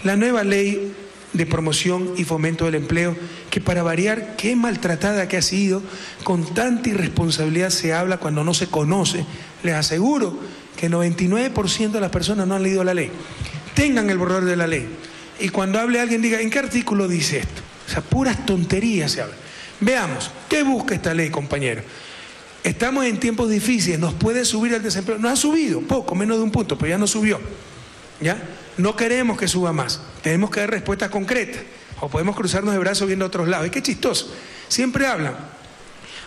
La nueva ley de promoción y fomento del empleo, que para variar, qué maltratada que ha sido, con tanta irresponsabilidad se habla cuando no se conoce. Les aseguro que el 99% de las personas no han leído la ley. Tengan el borrador de la ley y cuando hable alguien diga, ¿en qué artículo dice esto? O sea, puras tonterías se hablan. Veamos, ¿qué busca esta ley, compañero? Estamos en tiempos difíciles, ¿nos puede subir el desempleo? No ha subido, poco, menos de un punto, pero ya no subió. ¿Ya? No queremos que suba más, tenemos que dar respuestas concretas, o podemos cruzarnos de brazos viendo a otros lados. Y qué chistoso, siempre hablan,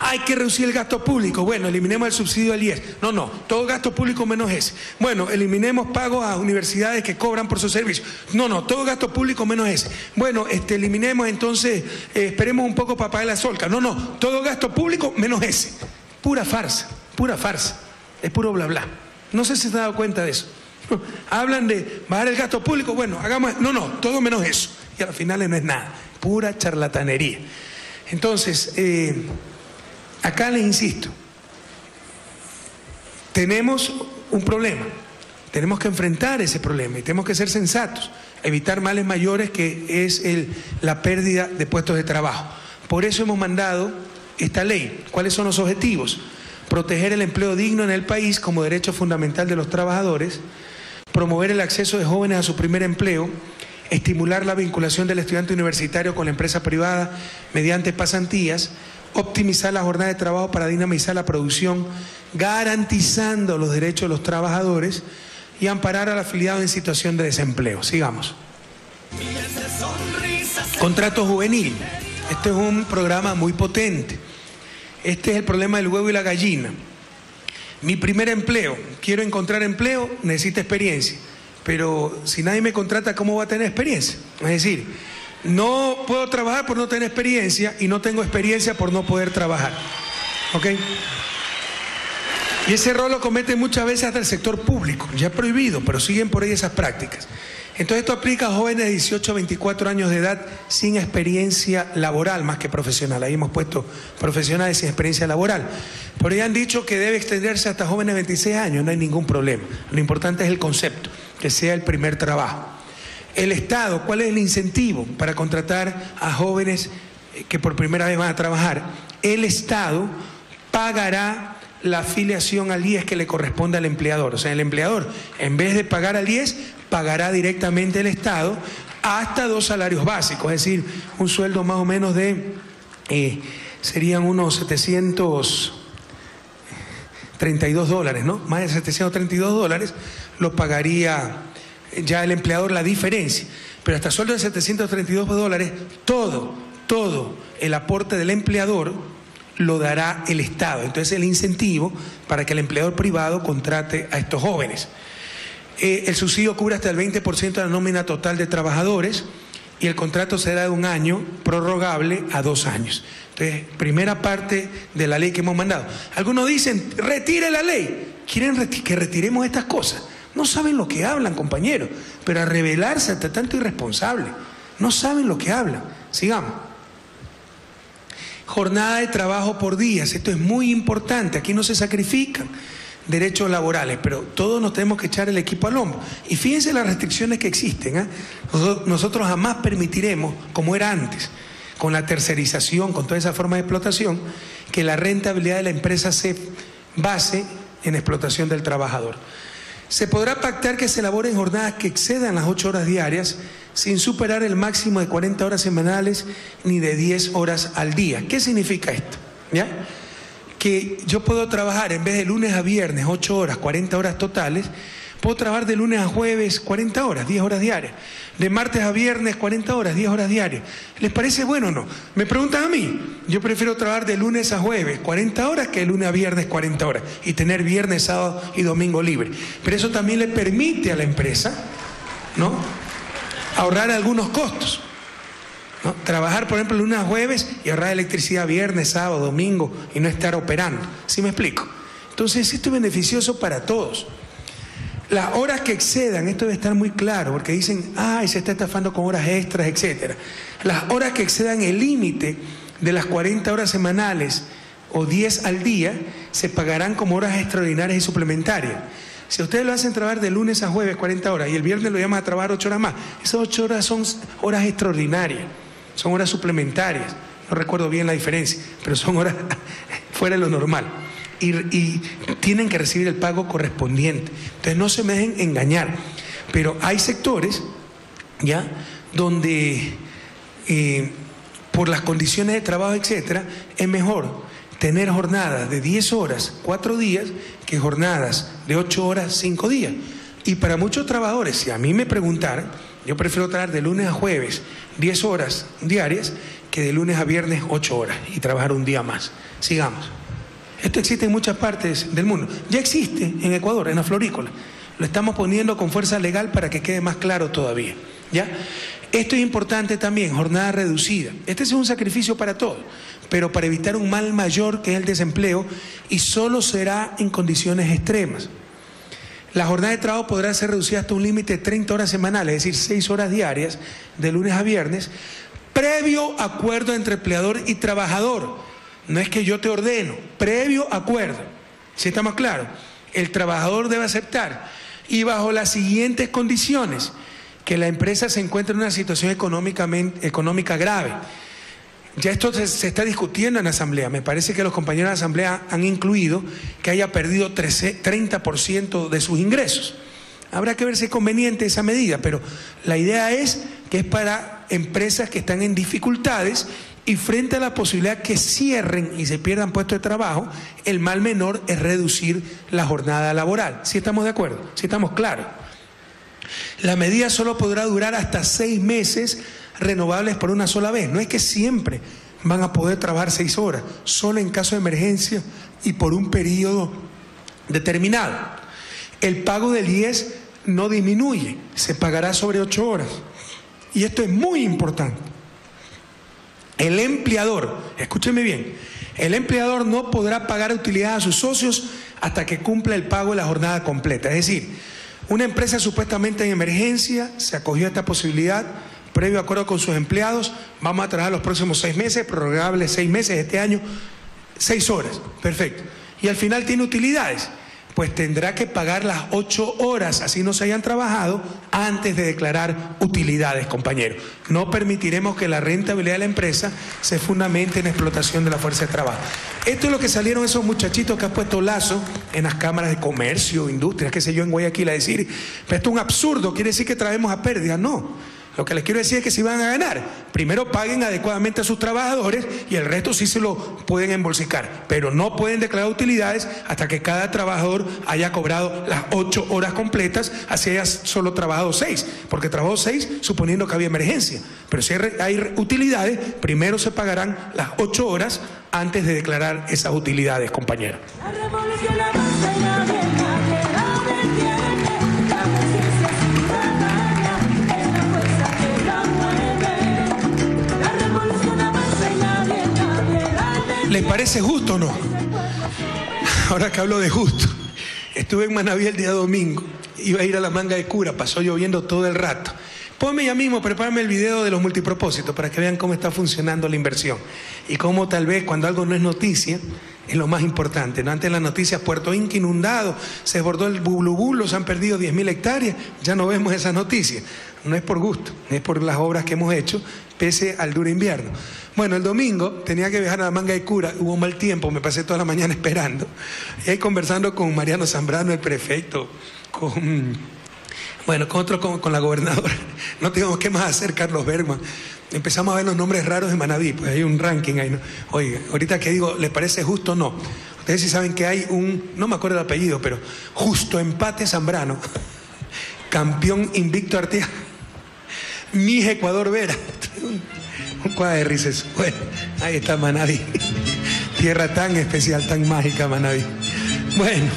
hay que reducir el gasto público, bueno, eliminemos el subsidio al IES. No, todo gasto público menos ese. Bueno, eliminemos pagos a universidades que cobran por sus servicios. No, todo gasto público menos ese. Bueno, eliminemos entonces, esperemos un poco para pagar la solca. No, todo gasto público menos ese. Pura farsa, es puro bla bla. No sé si se han dado cuenta de eso. Hablan de bajar el gasto público, bueno, hagamos, no, todo menos eso. Y al final no es nada, pura charlatanería. Entonces, acá les insisto, tenemos un problema, tenemos que enfrentar ese problema y tenemos que ser sensatos, evitar males mayores que es la pérdida de puestos de trabajo. Por eso hemos mandado esta ley. ¿Cuáles son los objetivos? Proteger el empleo digno en el país como derecho fundamental de los trabajadores, promover el acceso de jóvenes a su primer empleo, estimular la vinculación del estudiante universitario con la empresa privada mediante pasantías, optimizar la jornada de trabajo para dinamizar la producción, garantizando los derechos de los trabajadores y amparar al afiliado en situación de desempleo. Sigamos. Contrato juvenil. Este es un programa muy potente. Este es el problema del huevo y la gallina. Mi primer empleo, quiero encontrar empleo, necesito experiencia. Pero si nadie me contrata, ¿cómo voy a tener experiencia? Es decir, no puedo trabajar por no tener experiencia y no tengo experiencia por no poder trabajar. ¿Ok? Y ese error lo comete muchas veces hasta el sector público. Ya es prohibido, pero siguen por ahí esas prácticas. Entonces esto aplica a jóvenes de 18 a 24 años de edad sin experiencia laboral, más que profesional. Ahí hemos puesto profesionales sin experiencia laboral. Por ahí han dicho que debe extenderse hasta jóvenes de 26 años, no hay ningún problema. Lo importante es el concepto, que sea el primer trabajo. El Estado, ¿cuál es el incentivo para contratar a jóvenes que por primera vez van a trabajar? El Estado pagará la afiliación al IES que le corresponde al empleador. O sea, el empleador, en vez de pagar al IES, pagará directamente el Estado hasta 2 salarios básicos, es decir, un sueldo más o menos de, serían unos $732, ¿no? Más de $732 lo pagaría ya el empleador la diferencia. Pero hasta sueldo de $732, todo el aporte del empleador lo dará el Estado. Entonces el incentivo para que el empleador privado contrate a estos jóvenes. El subsidio cubre hasta el 20% de la nómina total de trabajadores y el contrato será de 1 año, prorrogable a 2 años. Entonces, primera parte de la ley que hemos mandado. Algunos dicen, retire la ley. Quieren que retiremos estas cosas. No saben lo que hablan, compañeros, pero a rebelarse hasta tanto irresponsable. No saben lo que hablan. Sigamos. Jornada de trabajo por días. Esto es muy importante. Aquí no se sacrifican derechos laborales, pero todos nos tenemos que echar el equipo al hombro. Y fíjense las restricciones que existen, ¿eh? Nosotros jamás permitiremos, como era antes, con la tercerización, con toda esa forma de explotación, que la rentabilidad de la empresa se base en explotación del trabajador. Se podrá pactar que se elaboren jornadas que excedan las 8 horas diarias sin superar el máximo de 40 horas semanales ni de 10 horas al día. ¿Qué significa esto? ¿Ya? Que yo puedo trabajar en vez de lunes a viernes 8 horas, 40 horas totales, puedo trabajar de lunes a jueves 40 horas, 10 horas diarias, de martes a viernes 40 horas, 10 horas diarias. ¿Les parece bueno o no? Me preguntan a mí, yo prefiero trabajar de lunes a jueves 40 horas que de lunes a viernes 40 horas y tener viernes, sábado y domingo libre. Pero eso también le permite a la empresa, ¿no?, ahorrar algunos costos, ¿no? Trabajar, por ejemplo, lunes a jueves y ahorrar electricidad viernes, sábado, domingo y no estar operando. ¿Sí me explico? Entonces, esto es beneficioso para todos. Las horas que excedan, esto debe estar muy claro, porque dicen, ay, se está estafando con horas extras, etcétera. Las horas que excedan el límite de las 40 horas semanales o 10 al día, se pagarán como horas extraordinarias y suplementarias. Si ustedes lo hacen trabajar de lunes a jueves 40 horas y el viernes lo llaman a trabajar 8 horas más, esas 8 horas son horas extraordinarias, son horas suplementarias. No recuerdo bien la diferencia, pero son horas fuera de lo normal. Y tienen que recibir el pago correspondiente. Entonces no se me dejen engañar. Pero hay sectores, ¿ya?, donde por las condiciones de trabajo, etcétera, es mejor tener jornadas de 10 horas, 4 días, que jornadas de 8 horas, 5 días. Y para muchos trabajadores, si a mí me preguntaran, yo prefiero trabajar de lunes a jueves 10 horas diarias que de lunes a viernes 8 horas y trabajar un día más. Sigamos. Esto existe en muchas partes del mundo. Ya existe en Ecuador, en la florícola. Lo estamos poniendo con fuerza legal para que quede más claro todavía, ¿ya? Esto es importante también, jornada reducida. Este es un sacrificio para todos, pero para evitar un mal mayor que es el desempleo, y solo será en condiciones extremas. La jornada de trabajo podrá ser reducida hasta un límite de 30 horas semanales, es decir, 6 horas diarias, de lunes a viernes, previo acuerdo entre empleador y trabajador. No es que yo te ordeno, previo acuerdo. ¿Sí está más claro? El trabajador debe aceptar, y bajo las siguientes condiciones: que la empresa se encuentre en una situación económica grave. Ya esto se está discutiendo en la Asamblea. Me parece que los compañeros de la Asamblea han incluido que haya perdido 30% de sus ingresos. Habrá que ver si es conveniente esa medida, pero la idea es que es para empresas que están en dificultades, y frente a la posibilidad que cierren y se pierdan puestos de trabajo, el mal menor es reducir la jornada laboral. ¿Sí estamos de acuerdo? ¿Sí estamos claros? La medida solo podrá durar hasta 6 meses, renovables por una sola vez. No es que siempre van a poder trabajar 6 horas, solo en caso de emergencia y por un periodo determinado. El pago del IES no disminuye, se pagará sobre 8 horas. Y esto es muy importante. El empleador, escúcheme bien, el empleador no podrá pagar utilidades a sus socios hasta que cumpla el pago de la jornada completa. Es decir, una empresa supuestamente en emergencia se acogió a esta posibilidad, previo acuerdo con sus empleados: vamos a trabajar los próximos 6 meses, prorrogables 6 meses, este año 6 horas, perfecto. Y al final tiene utilidades, pues tendrá que pagar las 8 horas, así no se hayan trabajado, antes de declarar utilidades, compañeros. No permitiremos que la rentabilidad de la empresa se fundamente en explotación de la fuerza de trabajo. Esto es lo que salieron esos muchachitos que han puesto Lazo en las cámaras de comercio, industrias, qué sé yo, en Guayaquil, a decir: pero esto es un absurdo, quiere decir que traemos a pérdida. No. Lo que les quiero decir es que si van a ganar, primero paguen adecuadamente a sus trabajadores y el resto sí se lo pueden embolsicar, pero no pueden declarar utilidades hasta que cada trabajador haya cobrado las 8 horas completas, así haya solo trabajado 6, porque trabajó 6 suponiendo que había emergencia. Pero si hay utilidades, primero se pagarán las 8 horas antes de declarar esas utilidades, compañeros. ¿Les parece justo o no? Ahora que hablo de justo, estuve en Manaví el día domingo, iba a ir a la Manga de Cura, pasó lloviendo todo el rato. Ponme ya mismo, prepárame el video de los multipropósitos para que vean cómo está funcionando la inversión y cómo tal vez cuando algo no es noticia es lo más importante, ¿no? Antes las noticias: Puerto Inca inundado, se desbordó el Bulubulo, se han perdido 10.000 hectáreas, ya no vemos esas noticias. No es por gusto, es por las obras que hemos hecho, pese al duro invierno. Bueno, el domingo tenía que viajar a la Manga de Cura, hubo mal tiempo, me pasé toda la mañana esperando. Y ahí conversando con Mariano Zambrano, el prefecto, con la gobernadora. No teníamos qué más hacer, Carlos Bergman. Empezamos a ver los nombres raros de Manaví, pues hay un ranking ahí, ¿no? Oiga, ahorita que digo, ¿les parece justo o no? Ustedes sí saben que hay no me acuerdo el apellido, pero Justo Empate Zambrano, campeón invicto Arteaga, Mije Ecuador Vera. Un cuadro de risas. Bueno, ahí está Manaví. Tierra tan especial, tan mágica, Manaví. Bueno,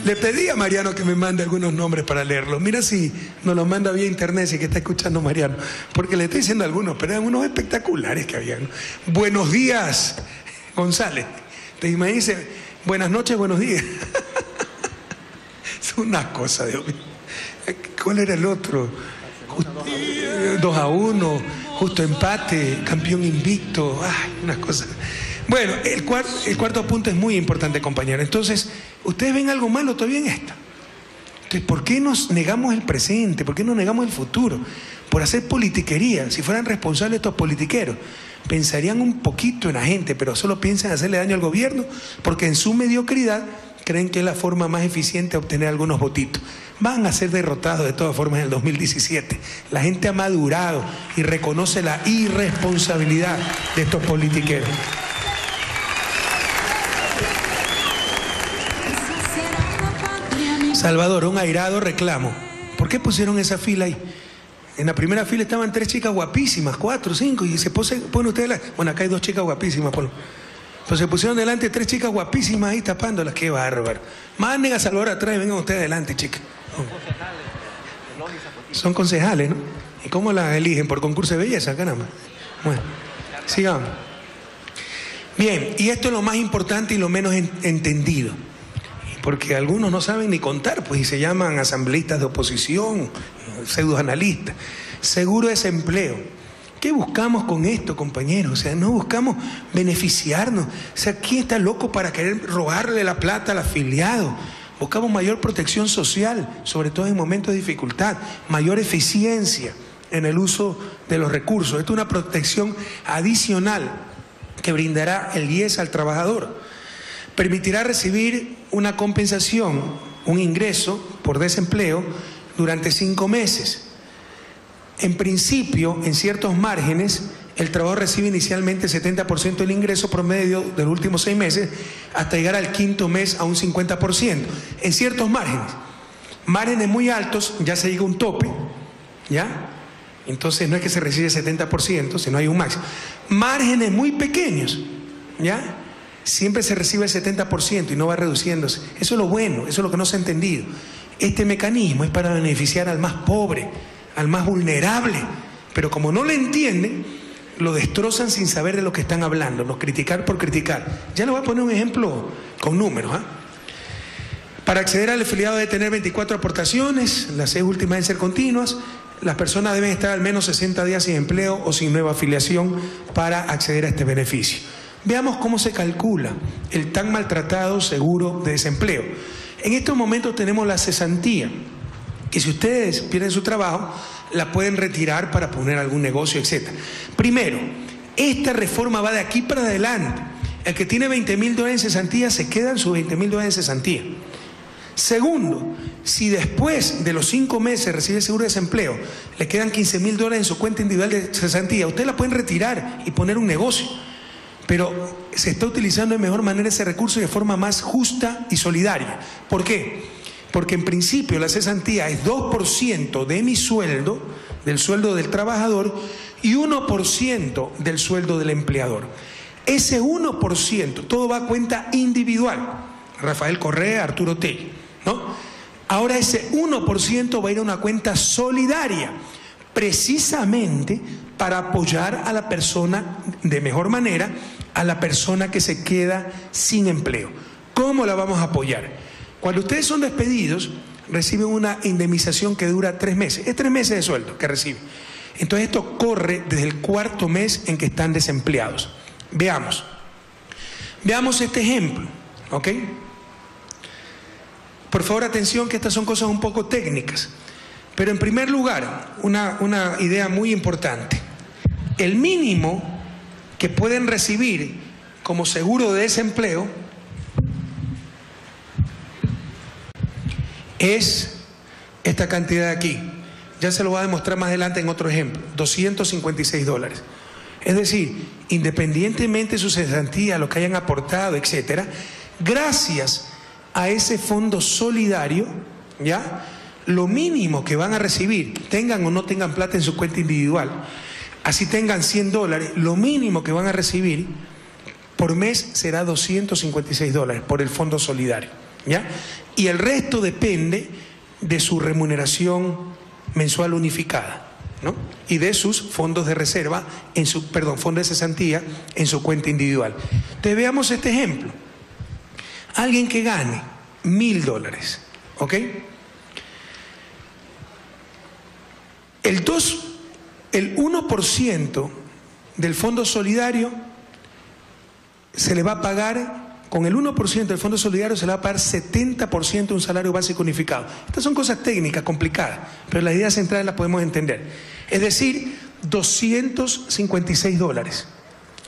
le pedí a Mariano que me mande algunos nombres para leerlos. Mira si nos los manda vía internet, si que está escuchando Mariano. Porque le estoy diciendo algunos, pero eran unos espectaculares que habían. Buenos días, González. Te imaginas, buenas noches, buenos días. Es una cosa, Dios mío. ¿Cuál era el otro? 2-1, Justo Empate, campeón invicto, unas cosas. Bueno, el cuarto punto es muy importante, compañero. Entonces, ¿ustedes ven algo malo todavía en esta? Entonces, ¿por qué nos negamos el presente? ¿Por qué nos negamos el futuro? Por hacer politiquería. Si fueran responsables estos politiqueros, pensarían un poquito en la gente, pero solo piensan en hacerle daño al gobierno, porque en su mediocridad creen que es la forma más eficiente de obtener algunos votitos. Van a ser derrotados de todas formas en el 2017. La gente ha madurado y reconoce la irresponsabilidad de estos politiqueros. Salvador, un airado reclamo. ¿Por qué pusieron esa fila ahí? En la primera fila estaban 3 chicas guapísimas, 4, 5, y se pone ustedes bueno, acá hay 2 chicas guapísimas, ponlo. Pues se pusieron delante 3 chicas guapísimas ahí tapándolas. Qué bárbaro. Manden a Salvador atrás y vengan ustedes adelante, chicas. Son concejales, ¿no? ¿Y cómo las eligen? ¿Por concurso de belleza? Caramba. Bueno, sigamos. Bien, y esto es lo más importante y lo menos entendido. Porque algunos no saben ni contar, pues, y se llaman asambleístas de oposición, pseudoanalistas. Seguro de desempleo. ¿Qué buscamos con esto, compañeros? O sea, no buscamos beneficiarnos. O sea, ¿quién está loco para querer robarle la plata al afiliado? Buscamos mayor protección social, sobre todo en momentos de dificultad, mayor eficiencia en el uso de los recursos. Esto es una protección adicional que brindará el IES al trabajador. Permitirá recibir una compensación, un ingreso por desempleo durante 5 meses. En principio, en ciertos márgenes, el trabajador recibe inicialmente el 70% del ingreso promedio de los últimos 6 meses, hasta llegar al 5.º mes a un 50%. En ciertos márgenes. Márgenes muy altos, ya se llega a un tope, ¿ya? Entonces no es que se recibe el 70%, sino hay un máximo. Márgenes muy pequeños, ¿ya? Siempre se recibe el 70% y no va reduciéndose. Eso es lo bueno, eso es lo que no se ha entendido. Este mecanismo es para beneficiar al más pobre, al más vulnerable, pero como no lo entienden, lo destrozan sin saber de lo que están hablando, los criticar por criticar. Ya le voy a poner un ejemplo con números. Para acceder al afiliado debe tener 24 aportaciones, las 6 últimas deben ser continuas. Las personas deben estar al menos 60 días sin empleo o sin nueva afiliación para acceder a este beneficio. Veamos cómo se calcula el tan maltratado seguro de desempleo. En estos momentos tenemos la cesantía, que si ustedes pierden su trabajo, la pueden retirar para poner algún negocio, etc. Primero, esta reforma va de aquí para adelante. El que tiene $20.000 en cesantía, se quedan sus $20.000 en cesantía. Segundo, si después de los 5 meses recibe seguro de desempleo, le quedan $15.000 en su cuenta individual de cesantía, ustedes la pueden retirar y poner un negocio. Pero se está utilizando de mejor manera ese recurso y de forma más justa y solidaria. ¿Por qué? Porque en principio la cesantía es 2% de mi sueldo, del sueldo del trabajador, y 1% del sueldo del empleador. Ese 1%, todo va a cuenta individual. Rafael Correa, Arturo Tegui, ¿no? Ahora ese 1% va a ir a una cuenta solidaria, precisamente para apoyar a la persona de mejor manera, a la persona que se queda sin empleo. ¿Cómo la vamos a apoyar? Cuando ustedes son despedidos, reciben una indemnización que dura 3 meses. Es 3 meses de sueldo que reciben. Entonces esto corre desde el 4.º mes en que están desempleados. Veamos este ejemplo, ¿ok? Por favor, atención, que estas son cosas un poco técnicas. Pero en primer lugar, una idea muy importante. El mínimo que pueden recibir como seguro de desempleo es esta cantidad de aquí. Ya se lo voy a demostrar más adelante en otro ejemplo. $256. Es decir, independientemente de su cesantía, lo que hayan aportado, etcétera, gracias a ese fondo solidario, ¿ya?, lo mínimo que van a recibir, tengan o no tengan plata en su cuenta individual, así tengan $100, lo mínimo que van a recibir por mes será $256 por el fondo solidario, ¿ya? Y el resto depende de su remuneración mensual unificada, ¿no? Y de sus fondos de reserva, fondos de cesantía en su cuenta individual. Entonces veamos este ejemplo. Alguien que gane $1.000, ¿ok? El 1% del fondo solidario se le va a pagar con el 1% del Fondo Solidario se le va a pagar 70% de un salario básico unificado. Estas son cosas técnicas, complicadas, pero la idea central la podemos entender. Es decir, $256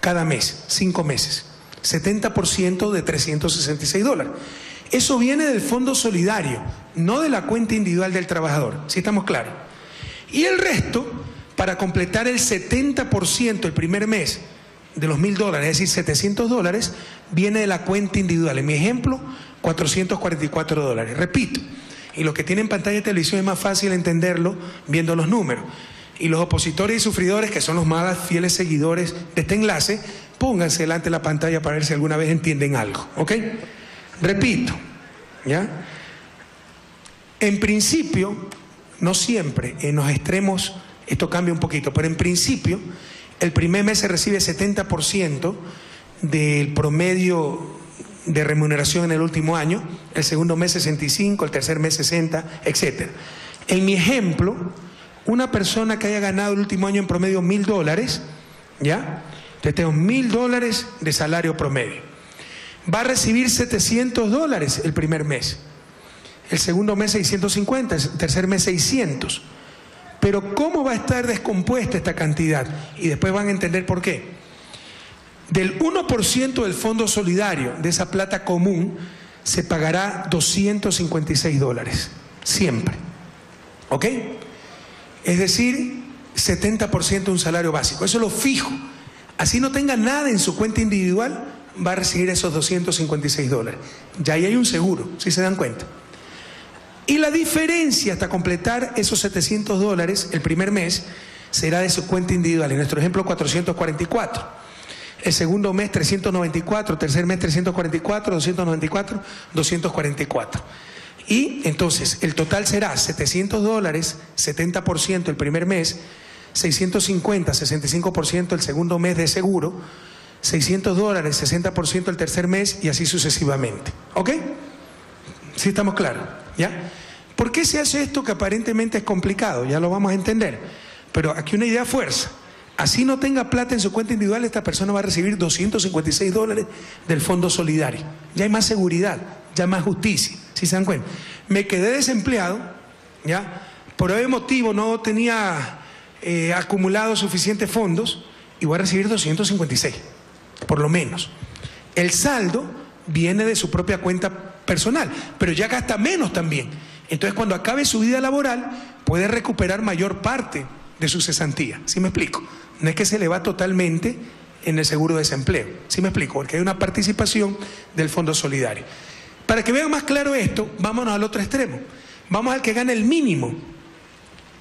cada mes, 5 meses. 70% de $366. Eso viene del Fondo Solidario, no de la cuenta individual del trabajador, ¿sí estamos claros? Y el resto, para completar el 70% el primer mes de los $1.000, es decir, $700, viene de la cuenta individual. En mi ejemplo, $444. Repito, y los que tienen pantalla de televisión es más fácil entenderlo viendo los números. Y los opositores y sufridores, que son los más fieles seguidores de este enlace, pónganse delante de la pantalla para ver si alguna vez entienden algo, ¿ok? Repito, ¿ya? En principio, no siempre, en los extremos esto cambia un poquito, pero en principio, el primer mes se recibe 70% del promedio de remuneración en el último año, el segundo mes 65%, el tercer mes 60%, etc. En mi ejemplo, una persona que haya ganado el último año en promedio $1.000, ¿ya? Entonces tengo $1.000 de salario promedio. Va a recibir $700 el primer mes, el segundo mes 650, el tercer mes 600. Pero ¿cómo va a estar descompuesta esta cantidad? Y después van a entender por qué. Del 1% del Fondo Solidario, de esa plata común, se pagará $256, siempre. ¿Ok? Es decir, 70% de un salario básico. Eso lo fijo. Así no tenga nada en su cuenta individual, va a recibir esos $256. Ya ahí hay un seguro, ¿sí se dan cuenta? Y la diferencia hasta completar esos $700 el primer mes será de su cuenta individual. En nuestro ejemplo, 444. El segundo mes, 394. Tercer mes, 344. 294. 244. Y entonces el total será $700, 70% el primer mes, 650, 65% el segundo mes de seguro, $600, 60% el tercer mes y así sucesivamente. ¿Ok? ¿Sí estamos claros? ¿Ya? ¿Por qué se hace esto que aparentemente es complicado? Ya lo vamos a entender. Pero aquí una idea fuerza. Así no tenga plata en su cuenta individual, esta persona va a recibir $256 del Fondo Solidario. Ya hay más seguridad, ya más justicia. ¿Sí se dan cuenta? Me quedé desempleado, ¿ya? Por ese motivo no tenía acumulado suficientes fondos y voy a recibir 256, por lo menos. El saldo viene de su propia cuenta personal, pero ya gasta menos también. Entonces, cuando acabe su vida laboral, puede recuperar mayor parte de su cesantía. ¿Sí me explico? No es que se le va totalmente en el seguro de desempleo. ¿Sí me explico? Porque hay una participación del Fondo Solidario. Para que vean más claro esto, vámonos al otro extremo. Vamos al que gana el mínimo,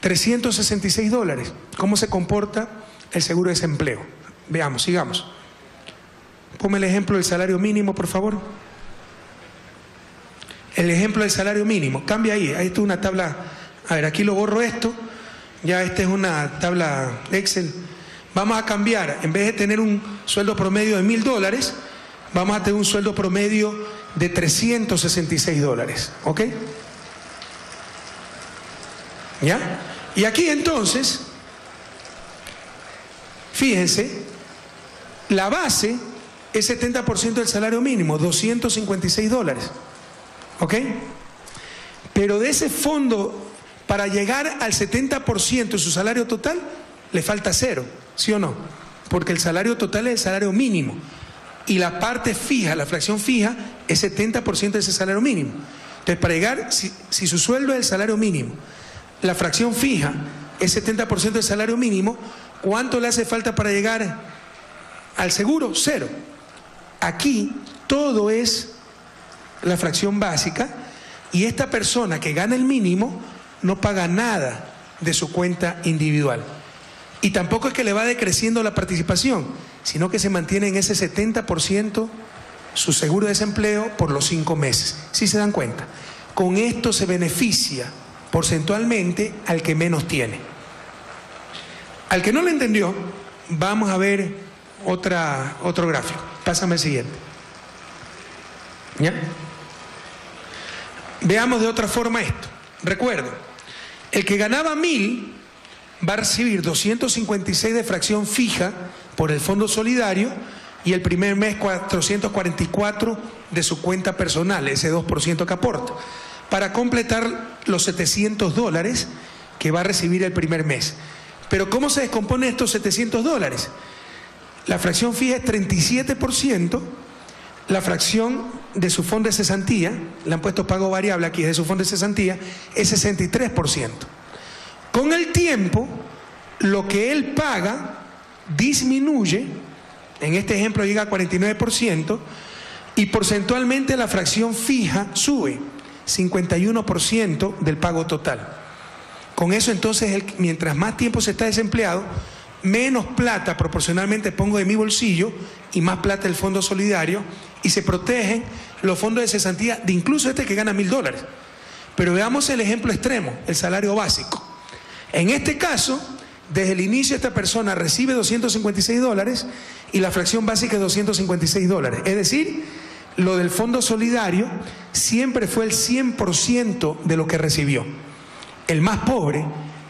$366. ¿Cómo se comporta el seguro de desempleo? Veamos, sigamos. Ponme el ejemplo del salario mínimo, por favor. El ejemplo del salario mínimo. Cambia ahí. Ahí está una tabla. A ver, aquí lo borro esto. Ya esta es una tabla Excel. Vamos a cambiar. En vez de tener un sueldo promedio de $1.000, vamos a tener un sueldo promedio de $366. ¿Ok? ¿Ya? Y aquí entonces, fíjense, la base es 70% del salario mínimo, $256. ¿Ok? Pero de ese fondo, para llegar al 70% de su salario total, le falta 0, ¿sí o no? Porque el salario total es el salario mínimo. Y la parte fija, la fracción fija, es 70% de ese salario mínimo. Entonces, para llegar, si su sueldo es el salario mínimo, la fracción fija es 70% del salario mínimo, ¿cuánto le hace falta para llegar al seguro? 0. Aquí todo es la fracción básica y esta persona que gana el mínimo no paga nada de su cuenta individual. Y tampoco es que le va decreciendo la participación, sino que se mantiene en ese 70% su seguro de desempleo por los 5 meses. ¿Sí se dan cuenta? Con esto se beneficia porcentualmente al que menos tiene. Al que no lo entendió, vamos a ver otro gráfico. Pásame el siguiente. ¿Ya? Veamos de otra forma esto. Recuerden, el que ganaba 1.000 va a recibir 256 de fracción fija por el Fondo Solidario y el primer mes 444 de su cuenta personal, ese 2% que aporta, para completar los $700 que va a recibir el primer mes. Pero ¿cómo se descompone estos $700? La fracción fija es 37%, la fracción de su fondo de cesantía, le han puesto pago variable aquí, de su fondo de cesantía, es 63%. Con el tiempo, lo que él paga disminuye, en este ejemplo llega a 49%, y porcentualmente la fracción fija sube, 51% del pago total. Con eso entonces, mientras más tiempo se está desempleado, menos plata proporcionalmente pongo de mi bolsillo y más plata del fondo solidario, y se protegen los fondos de cesantía de incluso este que gana $1000. Pero veamos el ejemplo extremo, el salario básico. En este caso, desde el inicio esta persona recibe $256 y la fracción básica es $256. Es decir, lo del fondo solidario siempre fue el 100% de lo que recibió. El más pobre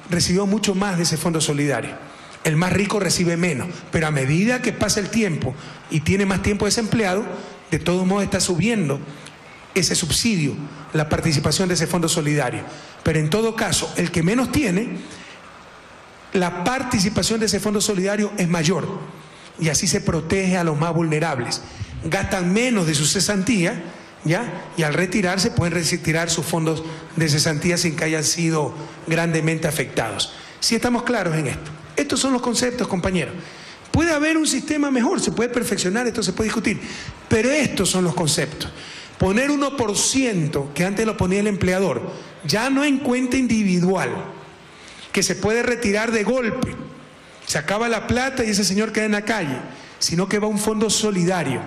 recibió mucho más de ese fondo solidario. El más rico recibe menos, pero a medida que pasa el tiempo y tiene más tiempo desempleado, de todos modos está subiendo ese subsidio, la participación de ese fondo solidario. Pero en todo caso, el que menos tiene, la participación de ese fondo solidario es mayor, y así se protege a los más vulnerables. Gastan menos de su cesantía, ¿ya? Y al retirarse pueden retirar sus fondos de cesantía sin que hayan sido grandemente afectados. Si estamos claros en esto. Estos son los conceptos, compañeros. Puede haber un sistema mejor, se puede perfeccionar, esto se puede discutir, pero estos son los conceptos. Poner 1%, que antes lo ponía el empleador, ya no en cuenta individual, que se puede retirar de golpe, se acaba la plata y ese señor queda en la calle, sino que va a un fondo solidario,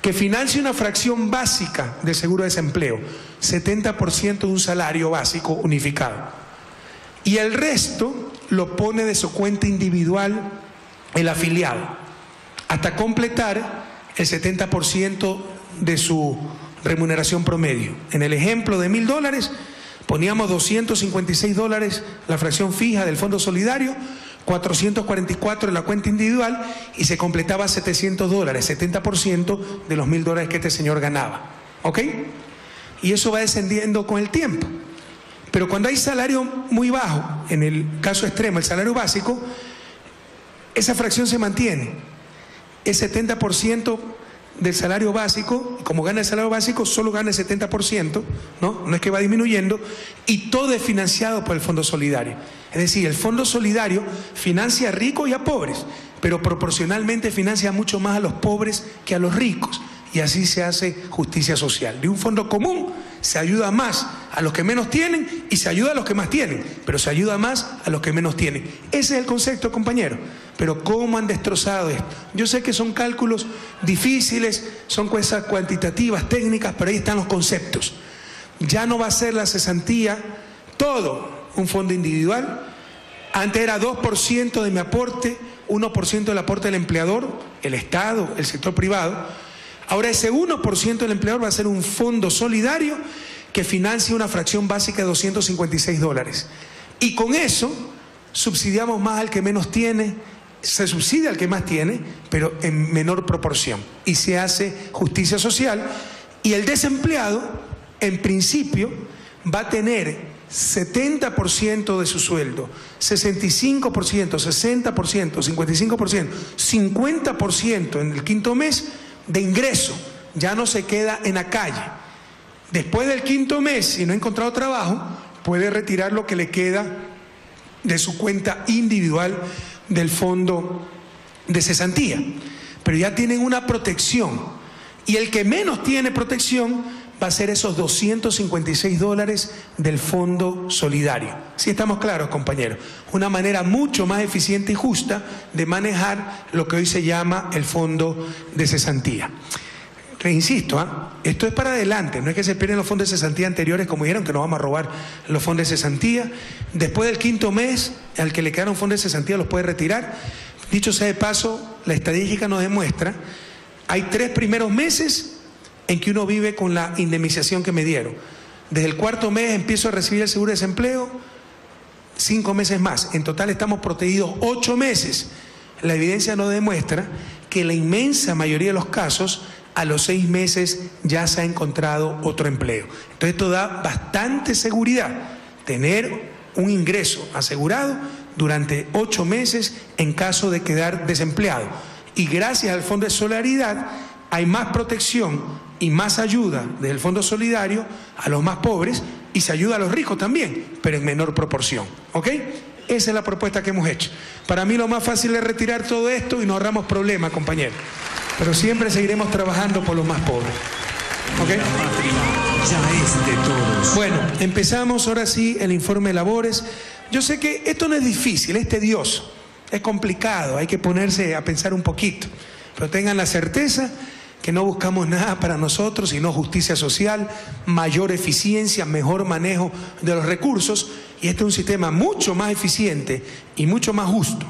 que financie una fracción básica de seguro de desempleo, 70% de un salario básico unificado, y el resto lo pone de su cuenta individual el afiliado, hasta completar el 70% de su remuneración promedio. En el ejemplo de $1000, poníamos $256 la fracción fija del fondo solidario, 444 en la cuenta individual, y se completaba $700, 70% de los $1000 que este señor ganaba. ¿Ok? Y eso va descendiendo con el tiempo. Pero cuando hay salario muy bajo, en el caso extremo, el salario básico, esa fracción se mantiene. Es 70% del salario básico, y como gana el salario básico, solo gana el 70%, ¿no? No es que va disminuyendo, y todo es financiado por el fondo solidario. Es decir, el fondo solidario financia a ricos y a pobres, pero proporcionalmente financia mucho más a los pobres que a los ricos, y así se hace justicia social. De un fondo común se ayuda más a los que menos tienen y se ayuda a los que más tienen, pero se ayuda más a los que menos tienen. Ese es el concepto, compañero. Pero ¿cómo han destrozado esto? Yo sé que son cálculos difíciles, son cosas cuantitativas, técnicas, pero ahí están los conceptos. Ya no va a ser la cesantía todo un fondo individual. Antes era 2% de mi aporte, 1% del aporte del empleador, el Estado, el sector privado. Ahora ese 1% del empleador va a ser un fondo solidario que financia una fracción básica de $256. Y con eso subsidiamos más al que menos tiene, se subsidia al que más tiene, pero en menor proporción. Y se hace justicia social. Y el desempleado, en principio, va a tener 70% de su sueldo, 65%, 60%, 55%, 50% en el quinto mes de ingreso, ya no se queda en la calle. Después del quinto mes, si no ha encontrado trabajo, puede retirar lo que le queda de su cuenta individual del fondo de cesantía. Pero ya tienen una protección. Y el que menos tiene protección va a ser esos $256 del fondo solidario. ¿Sí estamos claros, compañeros? Una manera mucho más eficiente y justa de manejar lo que hoy se llama el fondo de cesantía. Reinsisto, esto es para adelante, no es que se pierden los fondos de cesantía anteriores, como dijeron que nos vamos a robar los fondos de cesantía. Después del quinto mes, al que le quedaron fondos de cesantía los puede retirar. Dicho sea de paso, la estadística nos demuestra, hay 3 primeros meses en que uno vive con la indemnización que me dieron. Desde el cuarto mes empiezo a recibir el seguro de desempleo, 5 meses más. En total estamos protegidos 8 meses. la evidencia nos demuestra que la inmensa mayoría de los casos, a los 6 meses ya se ha encontrado otro empleo. Entonces esto da bastante seguridad, tener un ingreso asegurado durante 8 meses en caso de quedar desempleado. Y gracias al Fondo de Solidaridad hay más protección y más ayuda del Fondo Solidario a los más pobres, y se ayuda a los ricos también, pero en menor proporción. ¿Ok? Esa es la propuesta que hemos hecho. Para mí lo más fácil es retirar todo esto y nos ahorramos problemas, compañeros. Pero siempre seguiremos trabajando por los más pobres. ¿Ok? La patria ya es de todos. Bueno, empezamos ahora sí el informe de labores. Yo sé que esto no es difícil, es tedioso, es complicado, hay que ponerse a pensar un poquito. Pero tengan la certeza que no buscamos nada para nosotros, sino justicia social, mayor eficiencia, mejor manejo de los recursos, y este es un sistema mucho más eficiente y mucho más justo.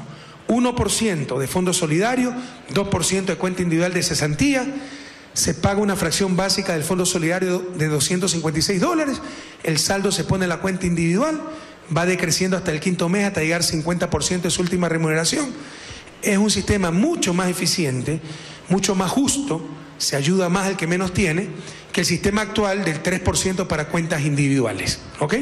1% de fondo solidario, 2% de cuenta individual de cesantía, se paga una fracción básica del fondo solidario de $256, el saldo se pone en la cuenta individual, va decreciendo hasta el 5º mes hasta llegar al 50% de su última remuneración. Es un sistema mucho más eficiente, mucho más justo, se ayuda más al que menos tiene, que el sistema actual del 3% para cuentas individuales. ¿Ok?